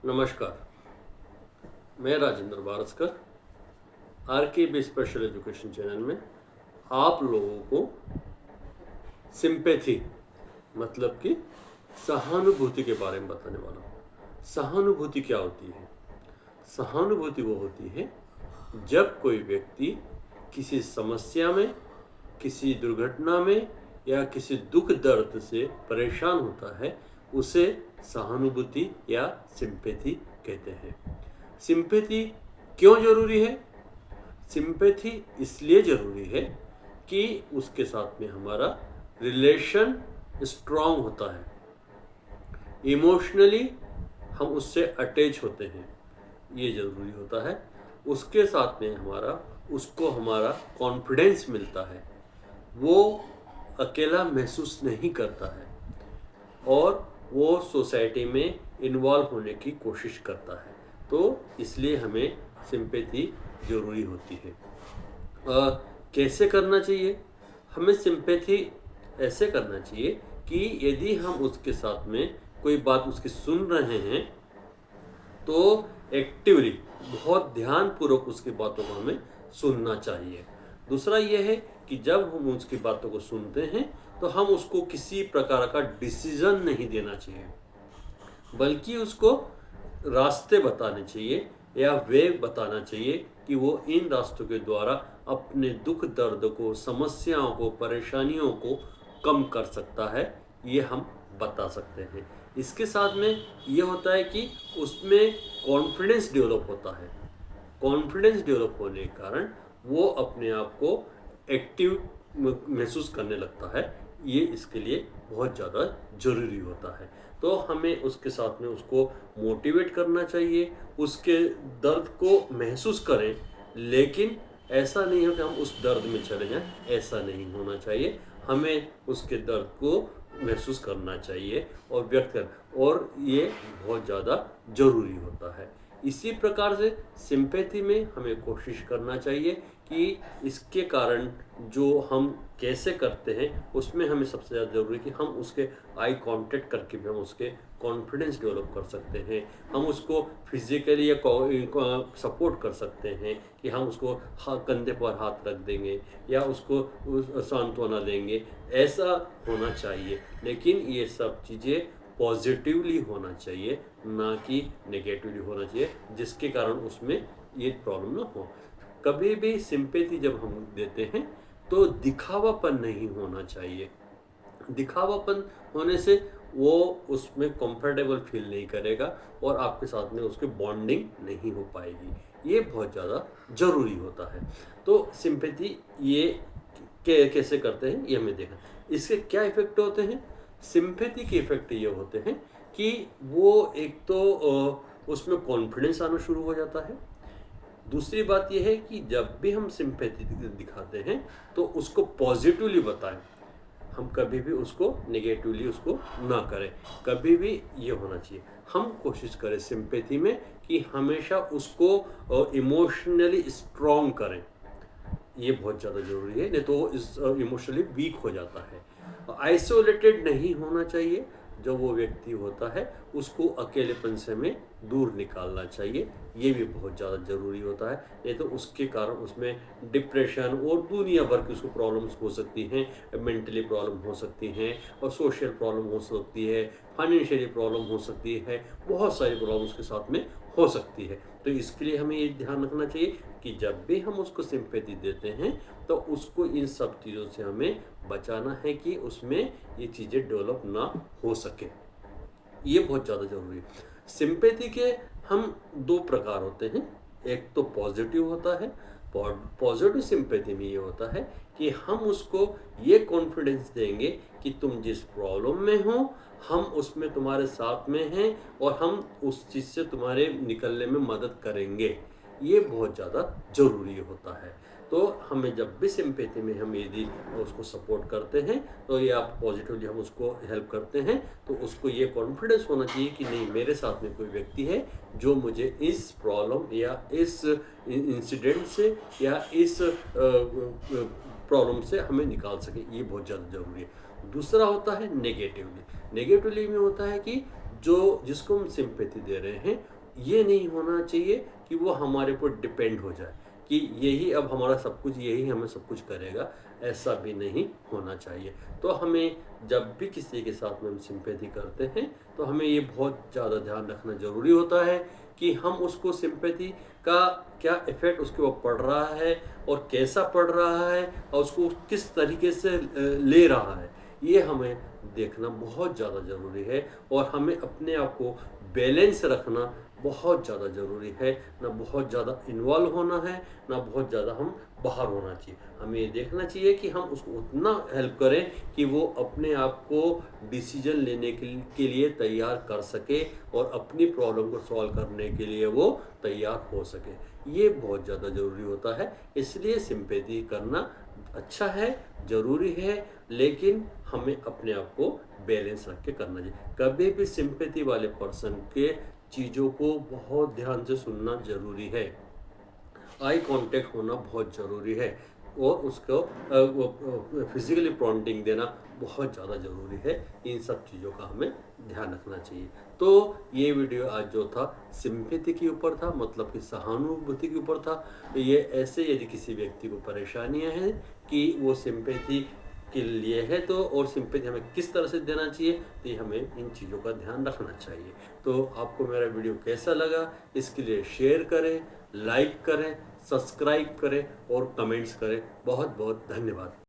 नमस्कार, मैं Rajendra Baraskar RKB special education channel में आप लोगों को सिंपैथी मतलब कि सहानुभूति के बारे में बताने वाला हूँ। सहानुभूति क्या होती है? सहानुभूति वो होती है जब कोई व्यक्ति किसी समस्या में, किसी दुर्घटना में या किसी दुख दर्द से परेशान होता है, उसे सहानुभूति या सिंपैथी कहते हैं। सिंपैथी क्यों जरूरी है? सिंपैथी इसलिए ज़रूरी है कि उसके साथ में हमारा रिलेशन स्ट्रांग होता है, इमोशनली हम उससे अटैच होते हैं, ये ज़रूरी होता है। उसके साथ में उसको हमारा कॉन्फिडेंस मिलता है, वो अकेला महसूस नहीं करता है और वो सोसाइटी में इन्वॉल्व होने की कोशिश करता है। तो इसलिए हमें सिंपैथी ज़रूरी होती है। कैसे करना चाहिए? हमें सिंपैथी ऐसे करना चाहिए कि यदि हम उसके साथ में कोई बात उसकी सुन रहे हैं तो एक्टिवली बहुत ध्यानपूर्वक उसकी बातों को हमें सुनना चाहिए। दूसरा यह है कि जब हम उसकी बातों को सुनते हैं तो हम उसको किसी प्रकार का डिसीजन नहीं देना चाहिए, बल्कि उसको रास्ते बताने चाहिए या वे बताना चाहिए कि वो इन रास्तों के द्वारा अपने दुख दर्द को, समस्याओं को, परेशानियों को कम कर सकता है, ये हम बता सकते हैं। इसके साथ में ये होता है कि उसमें कॉन्फिडेंस डेवलप होता है। कॉन्फिडेंस डेवलप होने के कारण वो अपने आप को एक्टिव महसूस करने लगता है। ये इसके लिए बहुत ज़्यादा ज़रूरी होता है। तो हमें उसके साथ में उसको मोटिवेट करना चाहिए, उसके दर्द को महसूस करें, लेकिन ऐसा नहीं हो कि हम उस दर्द में चले जाएं, ऐसा नहीं होना चाहिए। हमें उसके दर्द को महसूस करना चाहिए और व्यक्त कर, और ये बहुत ज़्यादा ज़रूरी होता है। इसी प्रकार से सिंपैथी में हमें कोशिश करना चाहिए कि इसके कारण जो हम कैसे करते हैं उसमें हमें सबसे ज़्यादा ज़रूरी है कि हम उसके आई कांटेक्ट करके भी हम उसके कॉन्फिडेंस डेवलप कर सकते हैं। हम उसको फिजिकली या सपोर्ट कर सकते हैं कि हम उसको कंधे पर हाथ रख देंगे या उसको सांत्वना देंगे, ऐसा होना चाहिए। लेकिन ये सब चीज़ें पॉजिटिवली होना चाहिए, ना कि नेगेटिवली होना चाहिए, जिसके कारण उसमें ये प्रॉब्लम ना हो। कभी भी सिंपैथी जब हम देते हैं तो दिखावापन नहीं होना चाहिए। दिखावापन होने से वो उसमें कंफर्टेबल फील नहीं करेगा और आपके साथ में उसकी बॉन्डिंग नहीं हो पाएगी। ये बहुत ज़्यादा ज़रूरी होता है। तो सिंपैथी ये कैसे करते हैं ये हमें देखना। इसके क्या इफ़ेक्ट होते हैं? सिंपैथी के इफ़ेक्ट ये होते हैं कि वो एक तो उसमें कॉन्फिडेंस आना शुरू हो जाता है। दूसरी बात यह है कि जब भी हम सिंपैथी दिखाते हैं तो उसको पॉजिटिवली बताएं, हम कभी भी उसको नेगेटिवली उसको ना करें। कभी भी ये होना चाहिए, हम कोशिश करें सिंपैथी में कि हमेशा उसको इमोशनली स्ट्रॉन्ग करें। ये बहुत ज़्यादा ज़रूरी है, नहीं तो वो इस इमोशनली वीक हो जाता है। आइसोलेटेड नहीं होना चाहिए। जो वो व्यक्ति होता है उसको अकेलेपन से हमें दूर निकालना चाहिए, ये भी बहुत ज़्यादा ज़रूरी होता है। नहीं तो उसके कारण उसमें डिप्रेशन और दुनिया भर की उसको प्रॉब्लम्स हो सकती हैं, मेंटली प्रॉब्लम हो सकती हैं और सोशल प्रॉब्लम हो सकती है, फाइनेंशियली प्रॉब्लम हो सकती है, बहुत सारी प्रॉब्लम्स के साथ में हो सकती है। तो इसके लिए हमें ये ध्यान रखना चाहिए कि जब भी हम उसको सिंपैथी देते हैं तो उसको इन सब चीज़ों से हमें बचाना है कि उसमें ये चीज़ें डेवलप ना हो सके। ये बहुत ज़्यादा ज़रूरी है। सिंपैथी के हम दो प्रकार होते हैं। एक तो पॉजिटिव होता है। पॉजिटिव सिंपैथी में ये होता है कि हम उसको ये कॉन्फिडेंस देंगे कि तुम जिस प्रॉब्लम में हो हम उसमें तुम्हारे साथ में हैं और हम उस चीज़ से तुम्हारे निकलने में मदद करेंगे। ये बहुत ज़्यादा ज़रूरी होता है। तो हमें जब भी सिंपैथी में हम यदि उसको सपोर्ट करते हैं तो या पॉजिटिवली हम उसको हेल्प करते हैं तो उसको ये कॉन्फिडेंस होना चाहिए कि नहीं, मेरे साथ में कोई व्यक्ति है जो मुझे इस प्रॉब्लम या इस इंसिडेंट से या इस प्रॉब्लम से हमें निकाल सके। ये बहुत ज़्यादा ज़रूरी है। दूसरा होता है नेगेटिवली। नेगेटिवली में होता है कि जो जिसको हम सिंपैथी दे रहे हैं, ये नहीं होना चाहिए कि वो हमारे ऊपर डिपेंड हो जाए कि यही अब हमारा सब कुछ, यही हमें सब कुछ करेगा, ऐसा भी नहीं होना चाहिए। तो हमें जब भी किसी के साथ में हम सिंपैथी करते हैं, तो हमें ये बहुत ज़्यादा ध्यान रखना ज़रूरी होता है कि हम उसको सिंपैथी का क्या इफ़ेक्ट उसके ऊपर पड़ रहा है और कैसा पड़ रहा है और उसको किस तरीके से ले रहा है, ये हमें देखना बहुत ज़्यादा ज़रूरी है। और हमें अपने आप को बैलेंस रखना बहुत ज़्यादा ज़रूरी है। ना बहुत ज़्यादा इन्वॉल्व होना है, ना बहुत ज़्यादा हम बाहर होना चाहिए। हमें ये देखना चाहिए कि हम उसको उतना हेल्प करें कि वो अपने आप को डिसीजन लेने के लिए तैयार कर सके और अपनी प्रॉब्लम को सॉल्व करने के लिए वो तैयार हो सके। ये बहुत ज़्यादा ज़रूरी होता है। इसलिए सिंपैथी करना अच्छा है, ज़रूरी है, लेकिन हमें अपने आप को बैलेंस रख के करना चाहिए। कभी भी सिंपैथी वाले पर्सन के चीज़ों को बहुत ध्यान से सुनना ज़रूरी है। आई कांटेक्ट होना बहुत ज़रूरी है और उसको फिजिकली प्रॉन्टिंग देना बहुत ज़्यादा ज़रूरी है। इन सब चीज़ों का हमें ध्यान रखना चाहिए। तो ये वीडियो आज जो था सिंपैथी के ऊपर था, मतलब कि सहानुभूति के ऊपर था। तो ये ऐसे यदि किसी व्यक्ति को परेशानियां हैं कि वो सिंपैथी के लिए है, तो और सिंपैथी हमें किस तरह से देना चाहिए, तो ये हमें इन चीज़ों का ध्यान रखना चाहिए। तो आपको मेरा वीडियो कैसा लगा, इसके लिए शेयर करें, लाइक करें, सब्सक्राइब करें और कमेंट्स करें। बहुत बहुत धन्यवाद।